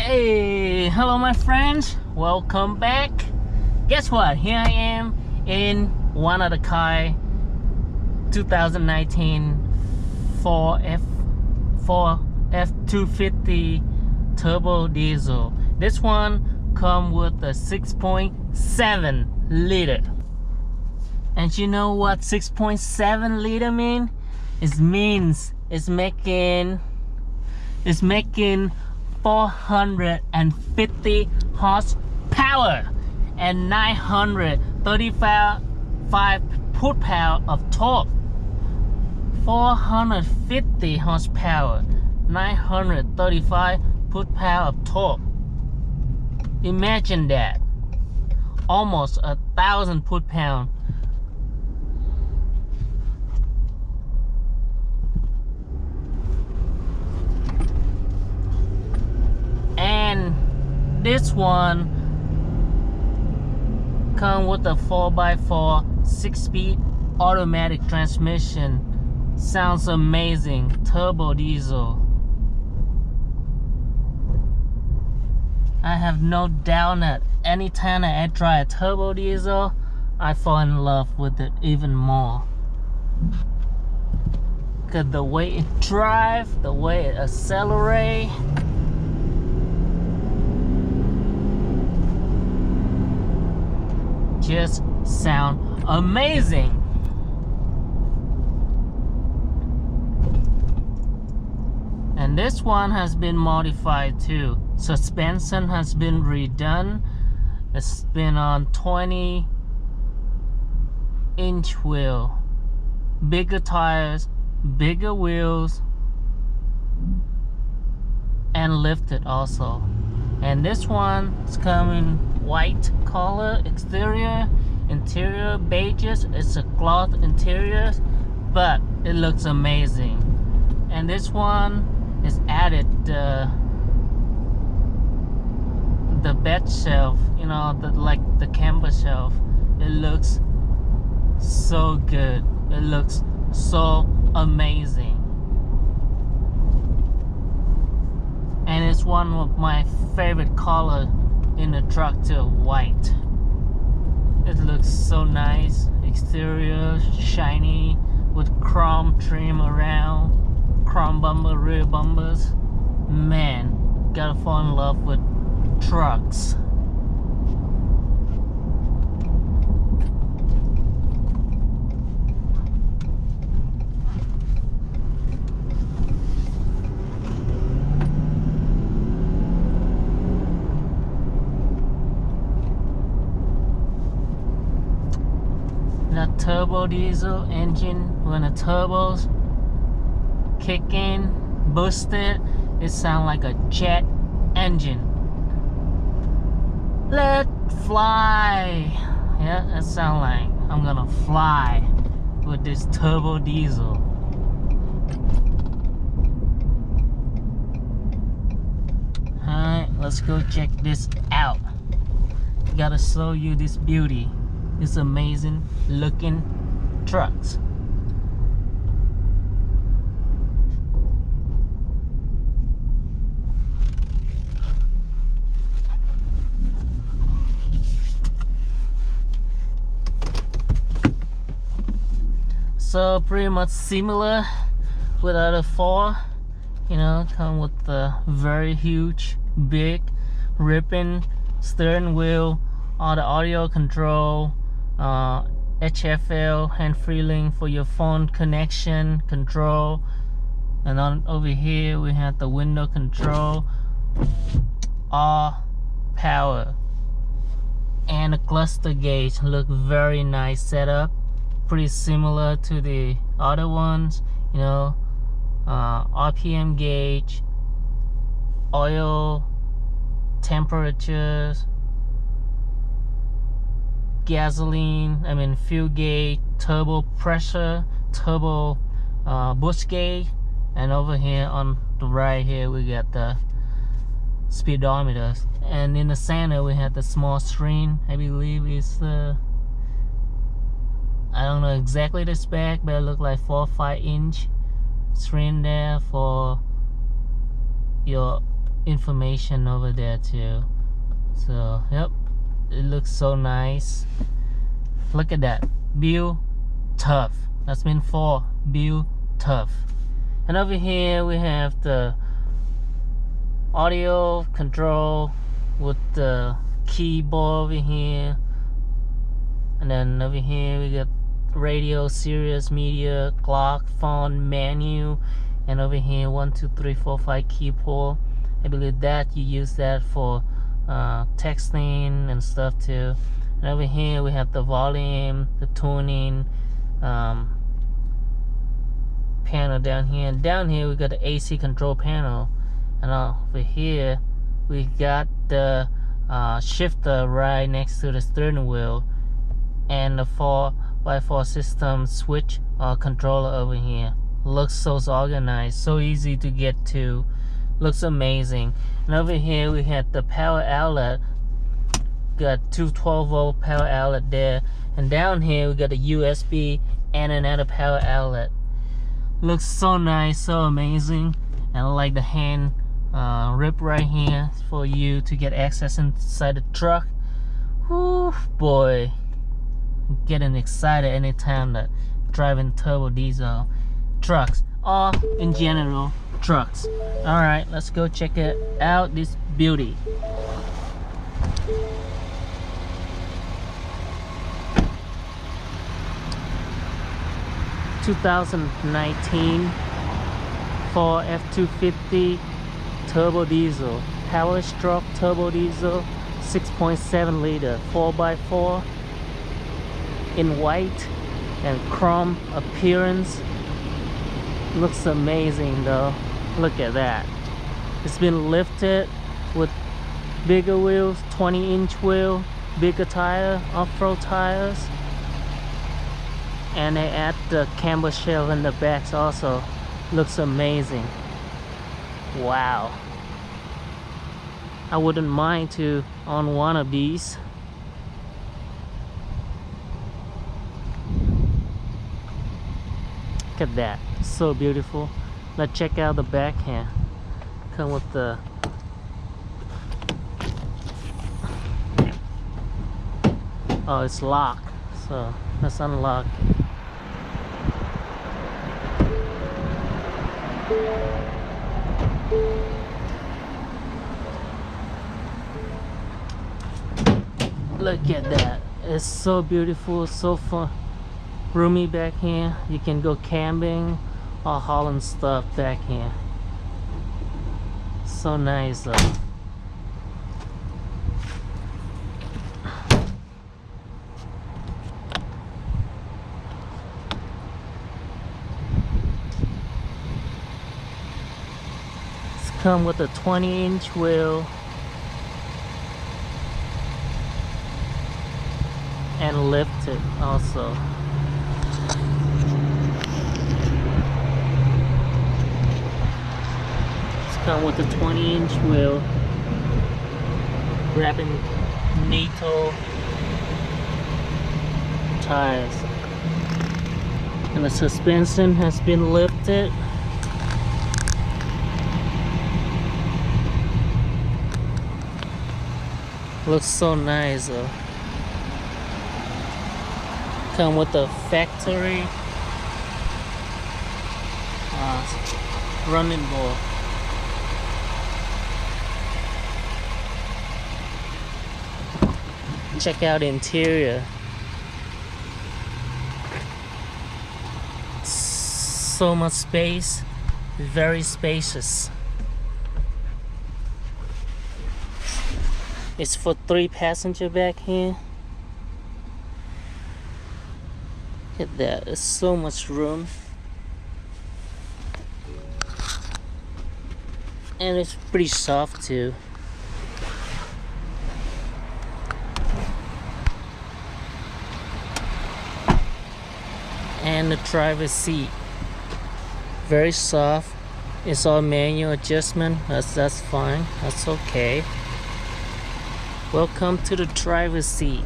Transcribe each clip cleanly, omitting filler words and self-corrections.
Hey, hello my friends, welcome back. Guess what? Here I am in one of the car 2019 Ford F250 turbo diesel. This one come with a 6.7 liter. And you know what 6.7 liter mean? It means it's making 450 horsepower and 935 foot-power of torque. 450 horsepower, 935 foot-power of torque. Imagine that. Almost 1,000 foot-pound. And this one come with a 4x4 6-speed automatic transmission. Sounds amazing. Turbo diesel. I have no doubt that anytime I try a turbo diesel, I fall in love with it even more. Cause the way it drives, the way it accelerates, just sound amazing. And this one has been modified too. Suspension has been redone. It's been on 20-inch wheel, bigger tires, bigger wheels, and lifted also. And this one is coming white color exterior, interior beiges. It's a cloth interior, but it looks amazing. And this one is added the bed shelf, you know, like the camper shelf. It looks so good. It looks so amazing. And it's one of my favorite color in the truck too, white. It looks so nice. Exterior shiny with chrome trim around, chrome bumper, rear bumpers. Man, gotta fall in love with trucks. That turbo diesel engine, when the turbos kick in, boosted, it sounds like a jet engine. Let fly. Yeah, that sounds like I'm gonna fly with this turbo diesel. Alright, let's go check this out. Gotta show you this beauty. This amazing looking trucks. So pretty much similar with other four, you know, come with the very huge, big, ripping steering wheel, all the audio control, HFL hand-free link for your phone connection control, and on over here we have the window control, all power, and the cluster gauge look very nice setup, pretty similar to the other ones, you know. RPM gauge, oil temperatures, gasoline, fuel gauge, turbo pressure, turbo boost gauge, and over here on the right here we got the speedometer, and in the center we have the small screen. I believe it's I don't know exactly the spec, but it looks like 4 or 5 inch screen there for your information over there too. So yep, it looks so nice. Look at that, build tough. That's mean for build tough. And over here we have the audio control with the keyboard over here, and then over here we got radio, Sirius, media, clock, phone, menu, and over here 1 2 3 4 5 keyboard. I believe that you use that for texting and stuff too. And over here we have the volume, the tuning panel down here, and down here we got the AC control panel, and over here we got the shifter right next to the steering wheel, and the 4x4 system switch controller over here. Looks so organized, so easy to get to, looks amazing. And over here we had the power outlet, got two 12-volt power outlet there, and down here we got a USB and another power outlet. Looks so nice, so amazing. And I like the hand rip right here for you to get access inside the truck. Whew, boy, I'm getting excited anytime that driving turbo diesel trucks, or in general trucks. All right, let's go check it out, this beauty. (2019) Ford F250 turbo diesel, power stroke turbo diesel, 6.7 liter, 4x4 in white and chrome appearance. Looks amazing though. Look at that. It's been lifted with bigger wheels, 20-inch wheel, bigger tire, off-road tires, and they add the camber shell in the backs also. Looks amazing. Wow, I wouldn't mind to own one of these. Look at that, so beautiful. Let's check out the back here. Come with the it's locked, so let's unlock. Look at that, it's so beautiful, so fun, roomy back here. You can go camping or hauling stuff back here. So nice though. It's come with a 20-inch wheel and lifted also. Come with a 20-inch wheel, grabbing NATO tires, and the suspension has been lifted. Looks so nice though. Come with the factory running board. Check out the interior. So much space, very spacious. It's for 3 passengers back here. Look at that, there's so much room. And it's pretty soft too. And the driver's seat, very soft. It's all manual adjustment. That's fine, that's okay. Welcome to the driver's seat.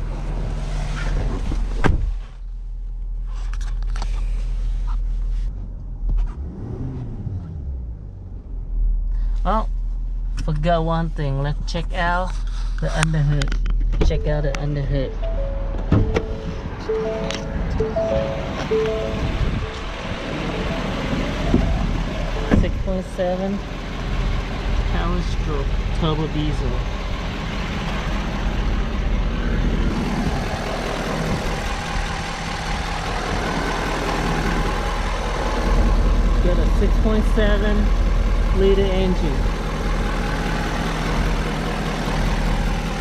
Well, forgot one thing. Let's check out the underhood. Check out the underhood. .7 power stroke turbo diesel. Got a 6.7 liter engine.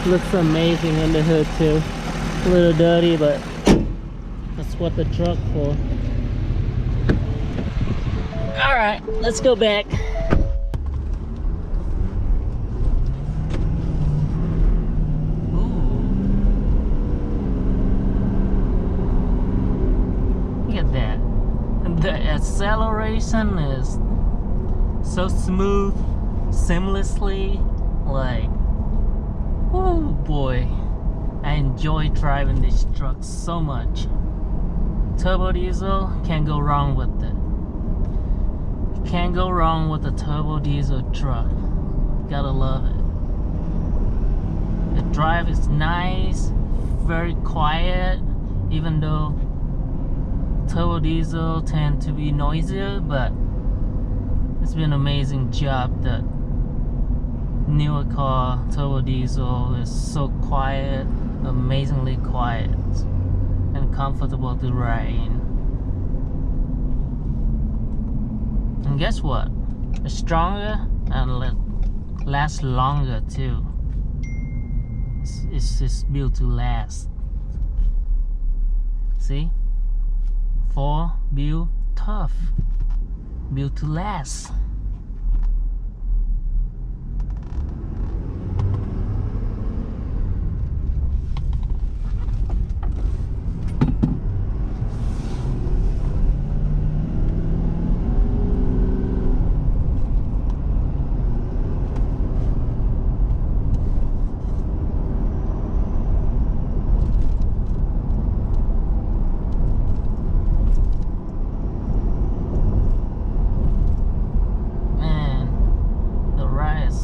Looks amazing in the hood too. A little dirty, but that's what the truck for. Alright, let's go back. Ooh. Look at that. The acceleration is so smooth, seamlessly, like, oh boy. I enjoy driving this truck so much. Turbo diesel, can't go wrong with it. Can't go wrong with a turbo diesel truck. Gotta love it. The drive is nice, very quiet, even though turbo diesel tend to be noisier, but it's been an amazing job that newer car turbo diesel is so quiet, amazingly quiet and comfortable to ride in. And guess what? It's stronger and lasts longer too. It's just built to last. See? Built tough. Built to last.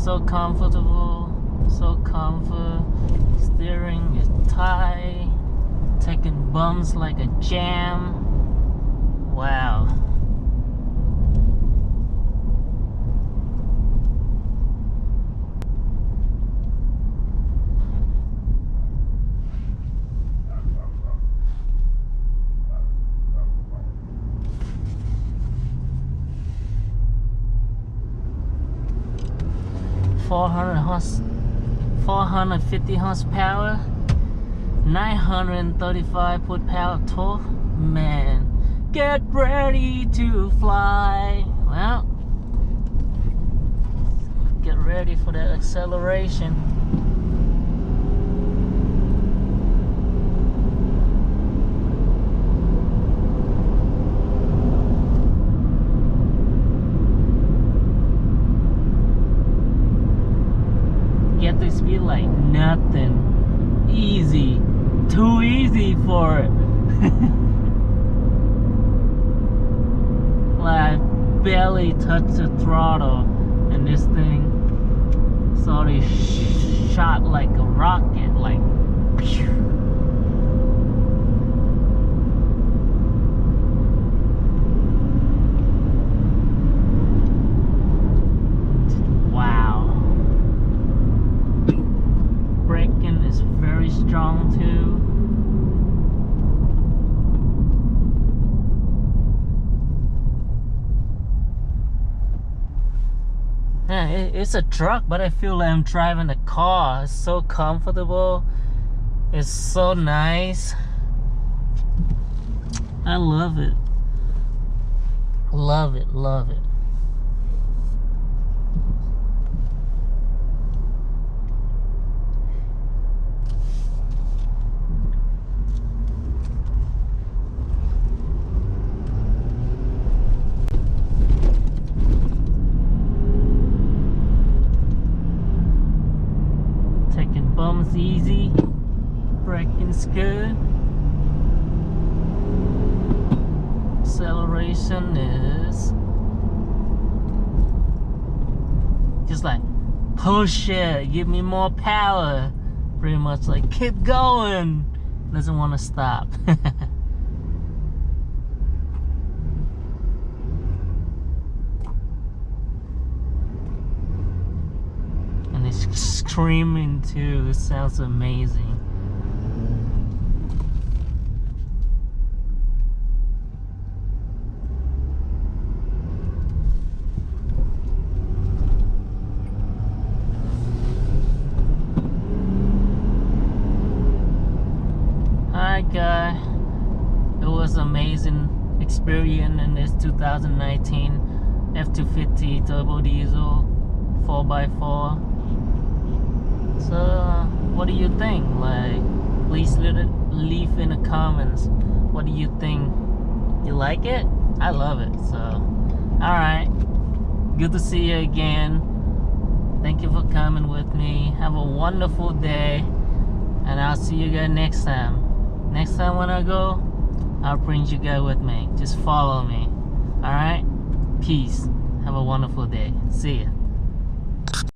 So comfortable, so comfort. Steering is tight, taking bumps like a jam. Wow. .450 horsepower, 935 foot-power torque. Man, get ready to fly. Well, get ready for that acceleration. Get the speed like nothing. Easy. Too easy for it. Like, I barely touched the throttle and this thing sort of shot like a rocket. Like, pew. Very strong too. Yeah, it's a truck, but I feel like I'm driving a car. It's so comfortable. It's so nice. I love it. Love it, love it. Bumps easy, braking's good. Acceleration is just like push it, give me more power. Pretty much like, keep going. Doesn't want to stop. And it's screaming too. It sounds amazing. Alright guys, it was amazing experience in this 2019 F250 turbo diesel 4x4. So what do you think? Like, please leave in the comments. What do you think? You like it? I love it. So alright, good to see you again. Thank you for coming with me. Have a wonderful day, and I'll see you guys next time. Next time when I go, I'll bring you guys with me. Just follow me. Alright? Peace. Have a wonderful day. See ya.